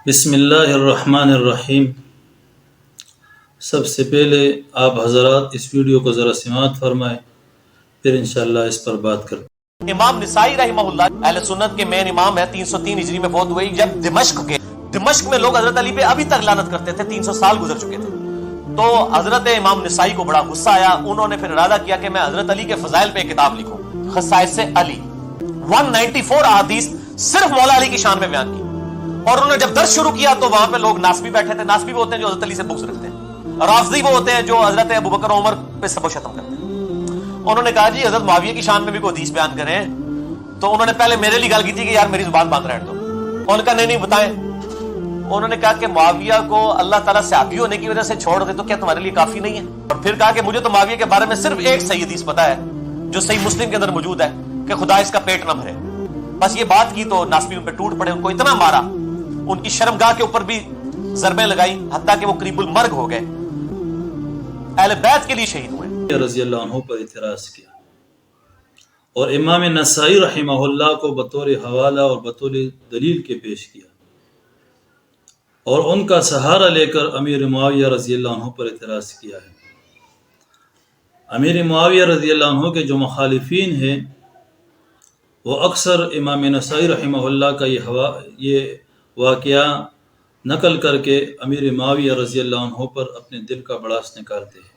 بسم اللہ الرحمن الرحیم۔ سب سے پہلے آپ حضرات اس ویڈیو کو ذرا سماعت فرمائیں، پھر انشاءاللہ اس پر بات کرتے ہیں۔ امام نسائی رحمہ اللہ اہل سنت کے مین امام ہے، 303 ہجری میں فوت ہوئی۔ جب دمشق میں لوگ حضرت علی پہ ابھی تک لعنت کرتے تھے، 300 سال گزر چکے تھے، تو حضرت امام نسائی کو بڑا غصہ آیا۔ انہوں نے پھر ارادہ کیا کہ میں حضرت علی کے فضائل پہ کتاب لکھوں، خصائص علی۔ 194 احادیث صرف مولا علی کی شان میں بیان کی، اور انہوں نے جب درس شروع کیا تو وہاں پہ لوگ ناسبی بیٹھے تھے۔ ناسبی وہ ہوتے ہیں جو حضرت علی سے بغض رکھتے ہیں، رافضی وہ ہوتے ہیں جو حضرت ابوبکر و عمر پہ سب و شتم کرتے ہیں۔ انہوں نے کہا جی حضرت معاویہ کی شان میں بھی کوئی حدیث بیان کریں، تو انہوں نے پہلے میرے لیے گل کی تھی کہ یار میری زبان بند رہنے دو۔ انہوں نے کہا نہیں بتائیں۔ انہوں نے کہا کہ معاویہ کو اللہ تعالیٰ صحابی ہونے کی وجہ سے چھوڑ دے تو کیا تمہارے لیے کافی نہیں ہے؟ اور پھر کہا کہ مجھے تو معاویہ کے بارے میں صرف ایک صحیح حدیث پتا ہے جو صحیح مسلم کے اندر موجود ہے کہ خدا اس کا پیٹ نہ بھرے۔ بس یہ بات کی تو ناسبی ان پہ ٹوٹ پڑے، ان کو اتنا مارا، ان کی شرمگاہ کے اوپر بھی ضربیں لگائی، حتیٰ کہ وہ قریب المرگ ہو گئے، اہل بیت کے لیے شہید ہوئے۔ رضی اللہ عنہ پر اعتراض کیا اور امام نسائی رحمہ اللہ کو بطور حوالہ اور بطور دلیل کے پیش کیا، اور ان کا سہارا لے کر امیر معاویہ رضی اللہ عنہ پر اعتراض کیا ہے۔ امیر معاویہ رضی اللہ عنہ کے جو مخالفین ہیں وہ اکثر امام نسائی رحمہ اللہ کا یہ واقعہ نقل کر کے امیر معاویہ رضی اللہ عنہ پر اپنے دل کا بڑاس نکالتے ہیں۔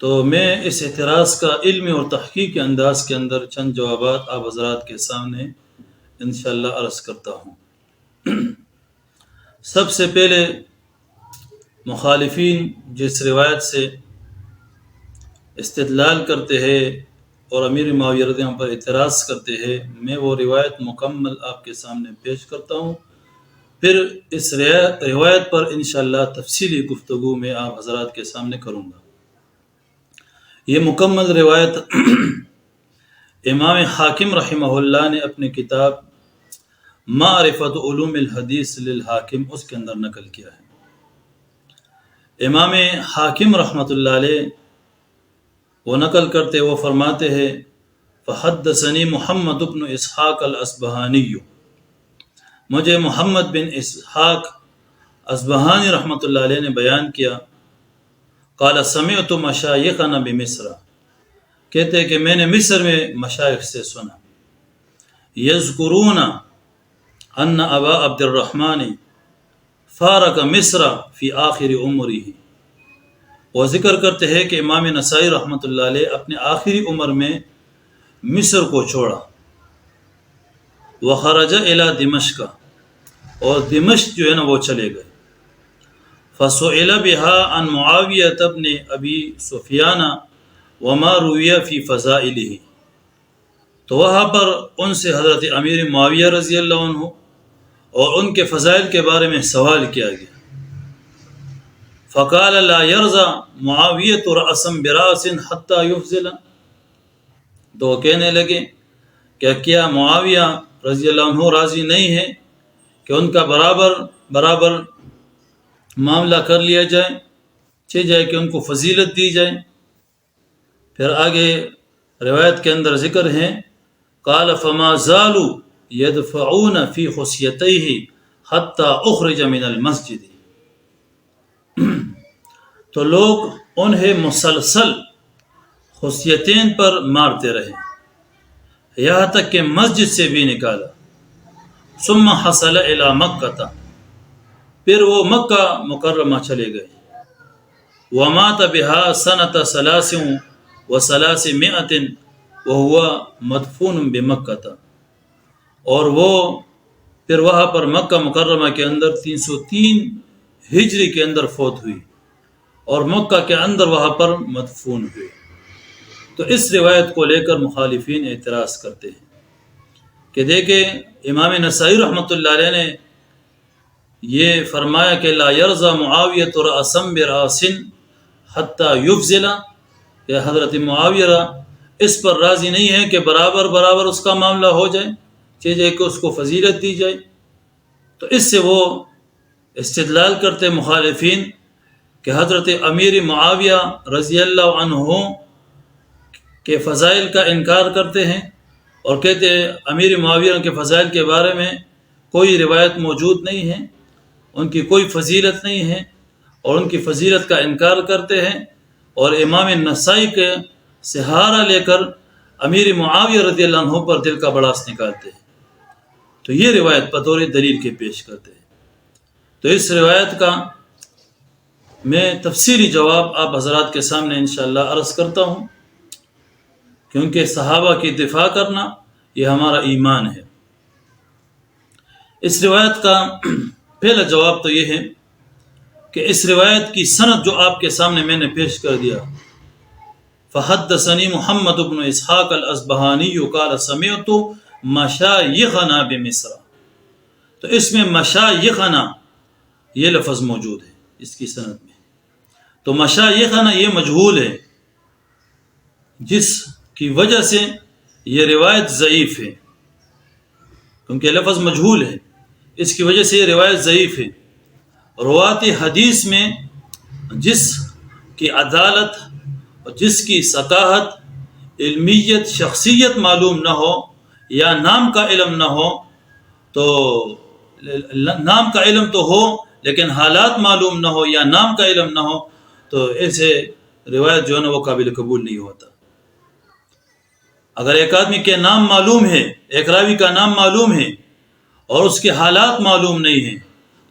تو میں اس اعتراض کا علمی اور تحقیقی انداز کے اندر چند جوابات آپ حضرات کے سامنے انشاءاللہ عرض کرتا ہوں۔ سب سے پہلے مخالفین جس روایت سے استدلال کرتے ہیں اور امیر معاویہ رضی اللہ عنہ پر اعتراض کرتے ہیں، میں وہ روایت مکمل آپ کے سامنے پیش کرتا ہوں، پھر اس روایت پر انشاءاللہ تفصیلی گفتگو میں آپ حضرات کے سامنے کروں گا۔ یہ مکمل روایت امام حاکم رحمہ اللہ نے اپنے کتاب معرفت علوم الحدیث للحاکم اس کے اندر نقل کیا ہے۔ امام حاکم رحمۃ اللہ علیہ وہ نقل کرتے، وہ فرماتے ہیں فحدثنی محمد بن اسحاق الاصبہانی، مجھے محمد بن اسحاق اصبہانی رحمۃ اللہ علیہ نے بیان کیا، قال سمعت مشایخنا بمصر، کہتے کہ میں نے مصر میں مشایخ سے سنا، یذکرون ان ابا عبد الرحمن فارق مصر فی آخر عمرہ، وہ ذکر کرتے ہیں کہ امام نسائی رحمۃ اللہ علیہ اپنے آخری عمر میں مصر کو چھوڑا، وخرج الی دمشق، اور دمشق جو ہے نا وہ چلے گئے، فسئل بها عن معاویہ بن ابی سفیان وما روی فی فضائلہ، تو وہاں پر ان سے حضرت امیر معاویہ رضی اللہ عنہ اور ان کے فضائل کے بارے میں سوال کیا گیا۔ فقال لا يرضى معاویہ رأسا براس حتى يفضل، تو وہ کہنے لگے کہ کیا معاویہ رضی اللہ عنہ راضی نہیں ہے کہ ان کا برابر معاملہ کر لیا جائے کہ ان کو فضیلت دی جائے۔ پھر آگے روایت کے اندر ذکر ہے قال فما زالوا يدفعون في خصيتيه حتى اخرج من المسجد، تو لوگ انہیں مسلسل خصیتین پر مارتے رہے یہاں تک کہ مسجد سے بھی نکالا۔ ثم حصل الى مکہ، پھر وہ مکہ مکرمہ چلے گئے، ومات بها سنة 333 وهو مدفون بمکہ، اور وہ پھر وہاں پر مکہ مکرمہ کے اندر 303 ہجری کے اندر فوت ہوئی، اور مکہ کے اندر وہاں پر مدفون ہوئے۔ تو اس روایت کو لے کر مخالفین اعتراض کرتے ہیں کہ دیکھیں امام نسائی رحمۃ اللہ علیہ نے یہ فرمایا کہ لا یرضى معاویہ رأسا براس حتی یفضل، کہ حضرت معاویہ اس پر راضی نہیں ہے کہ برابر اس کا معاملہ ہو جائے، چاہیے کہ اس کو فضیلت دی جائے۔ تو اس سے وہ استدلال کرتے مخالفین کہ حضرت امیر معاویہ رضی اللہ عنہ کے فضائل کا انکار کرتے ہیں اور کہتے ہیں امیر معاویہ کے فضائل کے بارے میں کوئی روایت موجود نہیں ہے، ان کی کوئی فضیلت نہیں ہے، اور ان کی فضیلت کا انکار کرتے ہیں، اور امام نسائی کے سہارا لے کر امیر معاویہ رضی اللہ عنہ پر دل کا بڑاس نکالتے ہیں، تو یہ روایت بطور دلیل کے پیش کرتے ہیں۔ تو اس روایت کا میں تفصیلی جواب آپ حضرات کے سامنے انشاءاللہ عرض کرتا ہوں، کیونکہ صحابہ کی دفاع کرنا یہ ہمارا ایمان ہے۔ اس روایت کا پہلا جواب تو یہ ہے کہ اس روایت کی سند جو آپ کے سامنے میں نے پیش کر دیا، فحدثنی محمد بن اسحاق الاصبہانی قال سمعت مشایخنا بمصر، تو اس میں مشایخنا یہ لفظ موجود ہے اس کی سند میں، تو مشایخنا یہ مجہول ہے، جس کی وجہ سے یہ روایت ضعیف ہے، کیونکہ لفظ مجہول ہے، اس کی وجہ سے یہ روایت ضعیف ہے۔ روات حدیث میں جس کی عدالت اور جس کی ثقافت، علمیت، شخصیت معلوم نہ ہو یا نام کا علم نہ ہو، تو نام کا علم تو ہو لیکن حالات معلوم نہ ہو یا نام کا علم نہ ہو، تو ایسے روایت جو ہے نا وہ قابل قبول نہیں ہوتا۔ اگر ایک آدمی کے نام معلوم ہے، ایک راوی کا نام معلوم ہے اور اس کے حالات معلوم نہیں ہیں،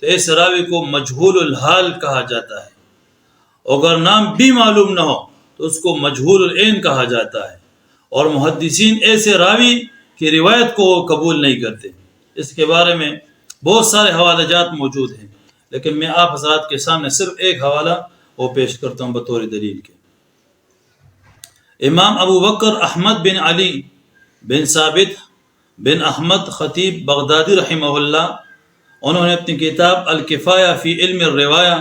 تو ایسے راوی کو مجہول الحال کہا جاتا ہے، اگر نام بھی معلوم نہ ہو تو اس کو مجہول العین کہا جاتا ہے، اور محدثین ایسے راوی کی روایت کو قبول نہیں کرتے۔ اس کے بارے میں بہت سارے حوالہ جات موجود ہیں، لیکن میں آپ حضرات کے سامنے صرف ایک حوالہ وہ پیش کرتا ہوں بطور دلیل کے۔ امام ابو بکر احمد بن علی بن ثابت بن احمد خطیب بغدادی رحمہ اللہ، انہوں نے اپنی کتاب الکفایہ فی علم الروایہ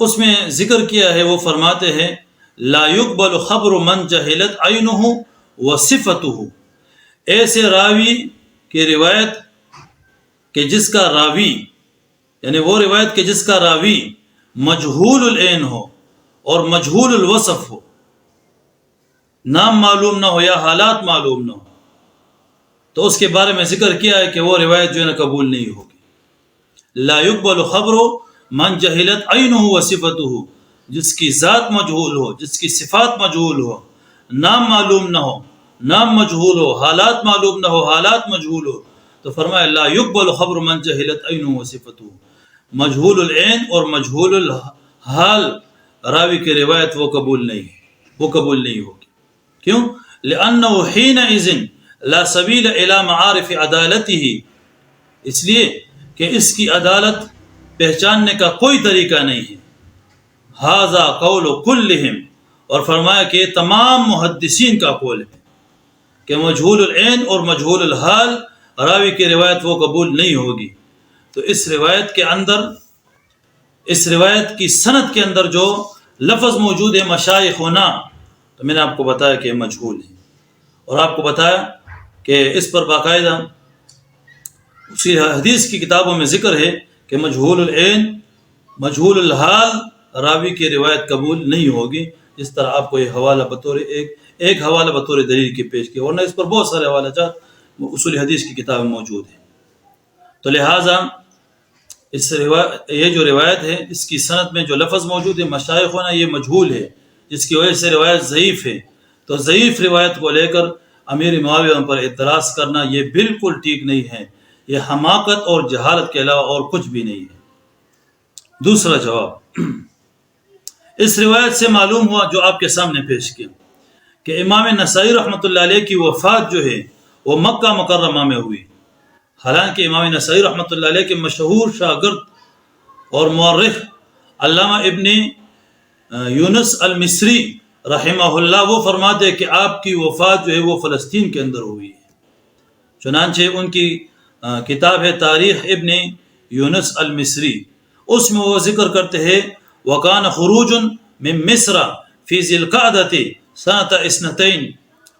اس میں ذکر کیا ہے، وہ فرماتے ہیں لا يقبل خبر من جہلت عینہ وصفتہ، ایسے راوی کی روایت کہ جس کا راوی، یعنی وہ روایت کہ جس کا راوی مجہول العین ہو اور مجہول الوصف ہو، نام معلوم نہ ہو یا حالات معلوم نہ ہو، تو اس کے بارے میں ذکر کیا ہے کہ وہ روایت جو ہے نا قبول نہیں ہوگی۔ لا يقبل خبر من جہلت عینہ وصفتہ، جس کی ذات مجہول ہو، جس کی صفات مجہول ہو، نام معلوم نہ ہو، نام مجہول ہو، حالات معلوم نہ ہو، حالات مجہول ہو، تو فرمایا لا يقبل خبر من جہلت عینہ وصفتہ، مجہول العین اور مجہول الحال راوی کی روایت وہ قبول نہیں ہوگی۔ کیوں؟ لأنه حينئذ لا سبيل الى معارف عدالته، اس لیے کہ اس کی عدالت پہچاننے کا کوئی طریقہ نہیں ہے۔ ھذا قول کلہم، اور فرمایا کہ یہ تمام محدثین کا قول ہے کہ مجہول العین اور مجہول الحال راوی کی روایت وہ قبول نہیں ہوگی۔ تو اس روایت کے اندر، اس روایت کی سند کے اندر جو لفظ موجود ہے مشایخنا، تو میں نے آپ کو بتایا کہ مجہول ہے، اور آپ کو بتایا کہ اس پر باقاعدہ اسی حدیث کی کتابوں میں ذکر ہے کہ مجہول العین مجہول الحال راوی کی روایت قبول نہیں ہوگی، جس طرح آپ کو یہ حوالہ بطور ایک حوالہ بطور دلیل کے پیش کیا، ورنہ اس پر بہت سارے حوالہ جات اصول حدیث کی کتابیں موجود ہیں۔ تو لہٰذا یہ جو روایت ہے اس کی سند میں جو لفظ موجود ہے مشایخنا، یہ مجہول ہے، جس کی وجہ سے روایت ضعیف ہے۔ تو ضعیف روایت کو لے کر امیر معاویہ پر اعتراض کرنا یہ بالکل ٹھیک نہیں ہے، یہ حماقت اور جہالت کے علاوہ اور کچھ بھی نہیں ہے۔ دوسرا جواب، اس روایت سے معلوم ہوا جو آپ کے سامنے پیش کیا کہ امام نسائی رحمۃ اللہ علیہ کی وفات جو ہے وہ مکہ مکرمہ میں ہوئی، حالانکہ امام نسائی رحمۃ اللہ علیہ کے مشہور شاگرد اور مورخ علامہ ابن یونس المصری رحمہ اللہ وہ فرماتے ہیں کہ آپ کی وفات جو ہے وہ فلسطین کے اندر ہوئی ہے۔ چنانچہ ان کی کتاب ہے تاریخ ابن یونس المصری، اس میں وہ ذکر کرتے ہیں وَكَانَ خُرُوجٌ مِن مِصْرَ فِي ذِي الْقَعْدَةِ سَنَةَ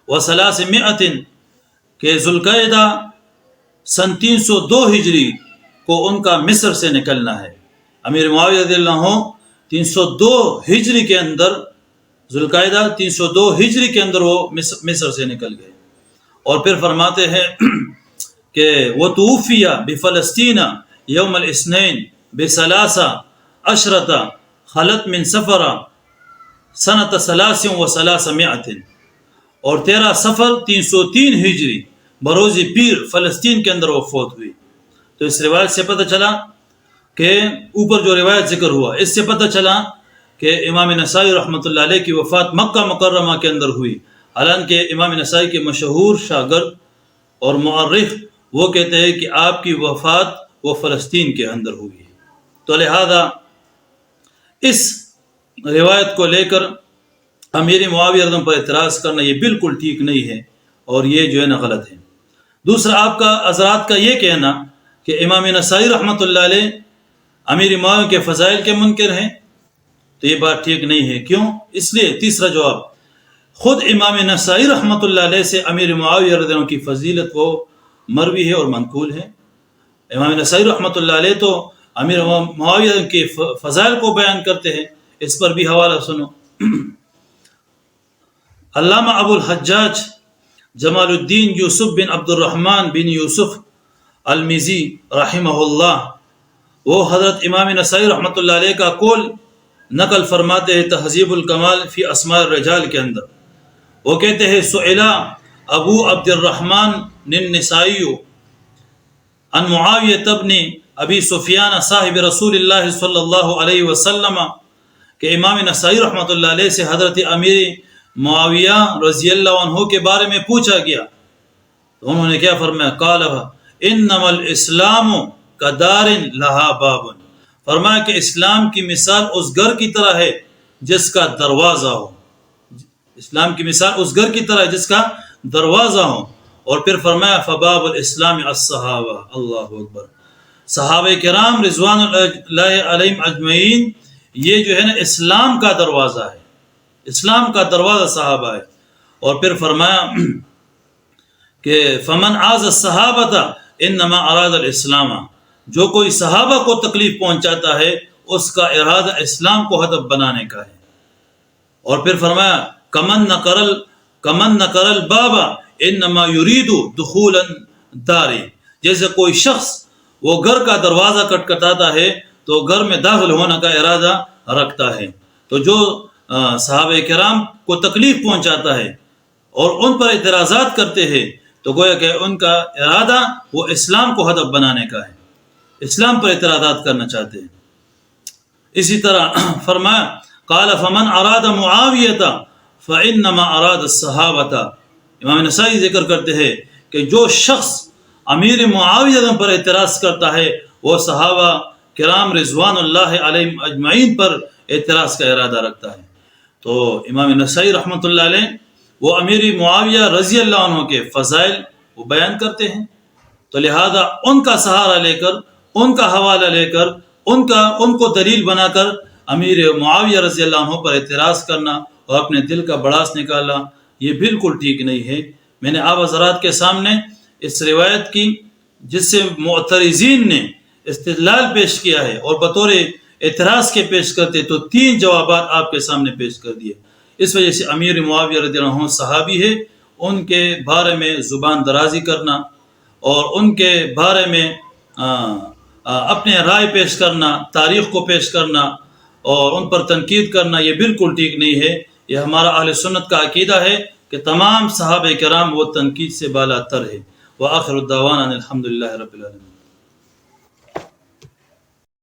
200 کہ ذوالقعدہ سن 302 ہجری کو ان کا مصر سے نکلنا ہے۔ امیر معاویہ رضی اللہ عنہ 302 ہجری کے اندر، ذوالقعدہ 302 ہجری کے اندر وہ مصر سے نکل گئے، اور پھر فرماتے ہیں کہ وہ توفیہ بفلسطین یوم الاثنین بثلاثہ عشرۃ خلت من سفر سنۃ ثلاث و ثلاثمائۃ، اور 13 صفر 303 ہجری بروز پیر فلسطین کے اندر وہ فوت ہوئی۔ تو اس روایت سے پتہ چلا کہ اوپر جو روایت ذکر ہوا اس سے پتہ چلا کہ امام نسائی رحمۃ اللہ علیہ کی وفات مکہ مکرمہ کے اندر ہوئی، حالانکہ امام نسائی کے مشہور شاگرد اور مؤرخ وہ کہتے ہیں کہ آپ کی وفات وہ فلسطین کے اندر ہوئی ہے۔ تو لہذا اس روایت کو لے کر امیر معاویہ رضی اللہ عنہ پر اعتراض کرنا یہ بالکل ٹھیک نہیں ہے، اور یہ جو ہے نا غلط ہے۔ دوسرا آپ کا حضرات کا یہ کہنا کہ امام نسائی رحمۃ اللہ علیہ امیر معاویہ کے فضائل کے منکر ہیں، تو یہ بات ٹھیک نہیں ہے۔ کیوں؟ اس لیے تیسرا جواب، خود امام نسائی رحمۃ اللہ علیہ سے امیر معاویہ رضی اللہ عنہ کی فضیلت وہ مروی ہے اور منقول ہے۔ امام نسائی رحمۃ اللہ علیہ تو امیر معاویہ کے فضائل کو بیان کرتے ہیں، اس پر بھی حوالہ سنو۔ علامہ ابو الحجاج جمال الدین یوسف بن عبد الرحمن بن یوسف المزی رحمہ اللہ، وہ حضرت امام نسائی رحمۃ اللہ علیہ کا قول نقل فرماتے ہیں تہذیب الکمال فی اسماء الرجال کے اندر۔ وہ کہتے ہیں سئلا ابو عبد الرحمن النسائی عن معاویہ بن ابی سفیان صاحب رسول اللہ صلی اللہ علیہ وسلم، کہ امام نسائی رحمۃ اللہ علیہ سے حضرت امیر معاویہ رضی اللہ عنہ کے بارے میں پوچھا گیا، تو انہوں نے کیا فرمایا؟ قال انما الاسلام کدار لہا باب، فرمایا کہ اسلام کی مثال اس گھر کی طرح ہے جس کا دروازہ ہو۔ اسلام کی مثال اس گھر کی طرح ہے جس کا دروازہ ہو۔ اور پھر فرمایا فباب الاسلام الصحابہ، اللہ اکبر، صحابہ کرام رضوان اللہ علیہم اجمعین، یہ جو ہے نا اسلام کا دروازہ ہے، اسلام کا دروازہ صحابہ ہے۔ اور پھر فرمایا کہ فمن عاز الصحابہ انما اراد الاسلام، جو کوئی صحابہ کو تکلیف پہنچاتا ہے اس کا ارادہ اسلام کو ہدف بنانے کا ہے۔ اور پھر فرمایا کمن نکر الباب انما یرید دخول الدار، جیسے کوئی شخص وہ گھر کا دروازہ کٹکھٹاتا ہے تو گھر میں داخل ہونے کا ارادہ رکھتا ہے۔ تو جو صحابہ کرام کو تکلیف پہنچاتا ہے اور ان پر اعتراضات کرتے ہیں تو گویا کہ ان کا ارادہ وہ اسلام کو ہدف بنانے کا ہے، اسلام پر اعتراضات کرنا چاہتے ہیں۔ اسی طرح فرمایا قال فمن اراد معاویہ فانما اراد الصحابہ، امام نسائی ذکر کرتے ہیں کہ جو شخص امیر معاویہ پر اعتراض کرتا ہے وہ صحابہ کرام رضوان اللہ علیہم اجمعین پر اعتراض کا ارادہ رکھتا ہے۔ تو امام نسائی رحمۃ اللہ علیہ وہ امیر معاویہ رضی اللہ عنہ کے فضائل وہ بیان کرتے ہیں، تو لہذا ان کا سہارا لے کر، ان کا حوالہ لے کر، ان کو دلیل بنا کر امیر معاویہ رضی اللہ عنہ پر اعتراض کرنا اور اپنے دل کا بڑاس نکالنا یہ بالکل ٹھیک نہیں ہے۔ میں نے آپ حضرات کے سامنے اس روایت کی جس سے معترضین نے استدلال پیش کیا ہے اور بطور اعتراض کے پیش کرتے تو 3 جوابات آپ کے سامنے پیش کر دیے۔ اس وجہ سے امیر معاویہ رضی اللہ عنہ صحابی ہے، ان کے بارے میں زبان درازی کرنا اور ان کے بارے میں اپنے رائے پیش کرنا، تاریخ کو پیش کرنا اور ان پر تنقید کرنا یہ بالکل ٹھیک نہیں ہے۔ یہ ہمارا اہل سنت کا عقیدہ ہے کہ تمام صحابہ کرام وہ تنقید سے بالا تر ہے۔ وآخر الدعوانا الحمدللہ رب العالمین۔